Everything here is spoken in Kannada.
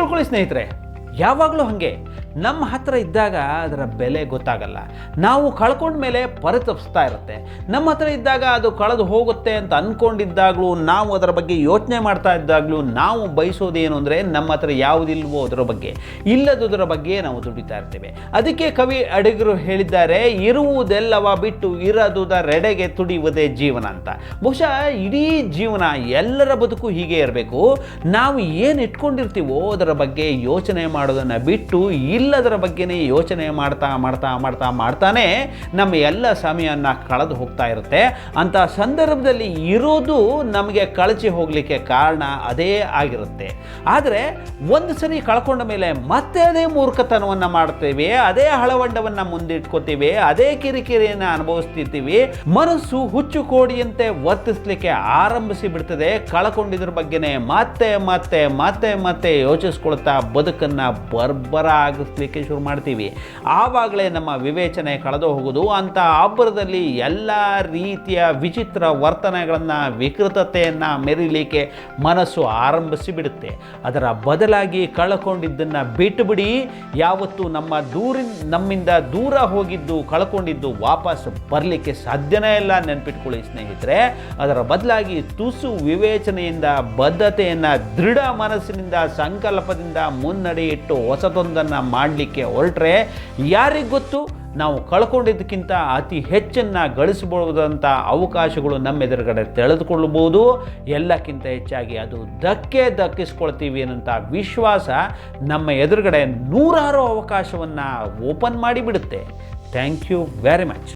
ತಿಳ್ಕೊಳ್ಳಿ ಸ್ನೇಹಿತರೆ, ಯಾವಾಗಲೂ ಹಾಗೆ ನಮ್ಮ ಹತ್ರ ಇದ್ದಾಗ ಅದರ ಬೆಲೆ ಗೊತ್ತಾಗಲ್ಲ. ನಾವು ಕಳ್ಕೊಂಡ ಮೇಲೆ ಪರಿತಪಿಸ್ತಾ ಇರುತ್ತೆ. ನಮ್ಮ ಹತ್ರ ಇದ್ದಾಗ ಅದು ಕಳೆದು ಹೋಗುತ್ತೆ ಅಂತ ಅಂದ್ಕೊಂಡಿದ್ದಾಗಲೂ, ನಾವು ಅದರ ಬಗ್ಗೆ ಯೋಚನೆ ಮಾಡ್ತಾ ಇದ್ದಾಗಲೂ ನಾವು ಬಯಸೋದೇನು ಅಂದರೆ ನಮ್ಮ ಹತ್ರ ಯಾವುದಿಲ್ವೋ ಅದರ ಬಗ್ಗೆ, ಇಲ್ಲದುದರ ಬಗ್ಗೆ ನಾವು ದುಡಿತಾ ಇರ್ತೇವೆ. ಅದಕ್ಕೆ ಕವಿ ಅಡಿಗರು ಹೇಳಿದ್ದಾರೆ, ಇರುವುದೆಲ್ಲವ ಬಿಟ್ಟು ಇರದುದರೆಡೆಗೆ ತುಡಿಯುವುದೇ ಜೀವನ ಅಂತ. ಬಹುಶಃ ಇಡೀ ಜೀವನ ಎಲ್ಲರ ಬದುಕು ಹೀಗೆ ಇರಬೇಕು. ನಾವು ಏನು ಇಟ್ಕೊಂಡಿರ್ತೀವೋ ಅದರ ಬಗ್ಗೆ ಯೋಚನೆ ಮಾಡೋದನ್ನು ಬಿಟ್ಟು ಇಲ್ಲದರ ಬಗ್ಗೆನೇ ಯೋಚನೆ ಮಾಡ್ತಾನೆ ನಮ್ಮ ಎಲ್ಲ ಸಮಯವನ್ನು ಕಳೆದು ಹೋಗ್ತಾ ಇರುತ್ತೆ. ಅಂಥ ಸಂದರ್ಭದಲ್ಲಿ ಇರೋದು ನಮಗೆ ಕಳಚಿ ಹೋಗಲಿಕ್ಕೆ ಕಾರಣ ಅದೇ ಆಗಿರುತ್ತೆ. ಆದರೆ ಒಂದು ಸರಿ ಕಳ್ಕೊಂಡ ಮೇಲೆ ಮತ್ತೆ ಅದೇ ಮೂರ್ಖತನವನ್ನು ಮಾಡ್ತೇವೆ, ಅದೇ ಹಳವಂಡವನ್ನು ಮುಂದಿಟ್ಕೋತೀವಿ, ಅದೇ ಕಿರಿಕಿರಿಯನ್ನು ಅನುಭವಿಸ್ತಿರ್ತೀವಿ. ಮನಸ್ಸು ಹುಚ್ಚು ಕೋಡಿಯಂತೆ ವರ್ತಿಸಲಿಕ್ಕೆ ಆರಂಭಿಸಿ ಬಿಡ್ತದೆ. ಕಳ್ಕೊಂಡಿದ್ರ ಬಗ್ಗೆನೇ ಮತ್ತೆ ಮತ್ತೆ ಮತ್ತೆ ಮತ್ತೆ ಯೋಚಿಸ್ಕೊಳ್ತಾ ಬದುಕನ್ನು ಬರ್ಬರ ಆಗಿಸ್ಲಿಕ್ಕೆ ಶುರು ಮಾಡ್ತೀವಿ. ಆವಾಗಲೇ ನಮ್ಮ ವಿವೇಚನೆ ಕಳೆದು ಹೋಗೋದು. ಅಂತ ಅಬ್ಬರದಲ್ಲಿ ಎಲ್ಲ ರೀತಿಯ ವಿಚಿತ್ರ ವರ್ತನೆಗಳನ್ನು, ವಿಕೃತತೆಯನ್ನು ಮೆರೀಲಿಕ್ಕೆ ಮನಸ್ಸು ಆರಂಭಿಸಿ ಬಿಡುತ್ತೆ. ಅದರ ಬದಲಾಗಿ ಕಳ್ಕೊಂಡಿದ್ದನ್ನು ಬಿಟ್ಟುಬಿಡಿ. ಯಾವತ್ತು ನಮ್ಮಿಂದ ದೂರ ಹೋಗಿದ್ದು, ಕಳ್ಕೊಂಡಿದ್ದು ವಾಪಸ್ ಬರಲಿಕ್ಕೆ ಸಾಧ್ಯನೇ ಇಲ್ಲ. ನೆನಪಿಟ್ಕೊಳ್ಳಿ ಸ್ನೇಹಿತರೆ. ಅದರ ಬದಲಾಗಿ ತುಸು ವಿವೇಚನೆಯಿಂದ, ಬದ್ಧತೆಯನ್ನು, ದೃಢ ಮನಸ್ಸಿನಿಂದ, ಸಂಕಲ್ಪದಿಂದ ಮುನ್ನಡೆ ಇಟ್ಟು ಹೊಸದೊಂದನ್ನು ಮಾಡಲಿಕ್ಕೆ ಹೊರಟ್ರೆ ಯಾರಿಗೆ ಗೊತ್ತು, ನಾವು ಕಳ್ಕೊಂಡಿದ್ದಕ್ಕಿಂತ ಅತಿ ಹೆಚ್ಚನ್ನು ಗಳಿಸಬಹುದಂಥ ಅವಕಾಶಗಳು ನಮ್ಮೆದುರುಗಡೆ ತೆಳೆದುಕೊಳ್ಳಬಹುದು. ಎಲ್ಲಕ್ಕಿಂತ ಹೆಚ್ಚಾಗಿ ಅದು ದಕ್ಕಿಸ್ಕೊಳ್ತೀವಿ ಅನ್ನೋಂಥ ವಿಶ್ವಾಸ ನಮ್ಮ ಎದುರುಗಡೆ ನೂರಾರು ಅವಕಾಶವನ್ನು ಓಪನ್ ಮಾಡಿಬಿಡುತ್ತೆ. Thank you very much.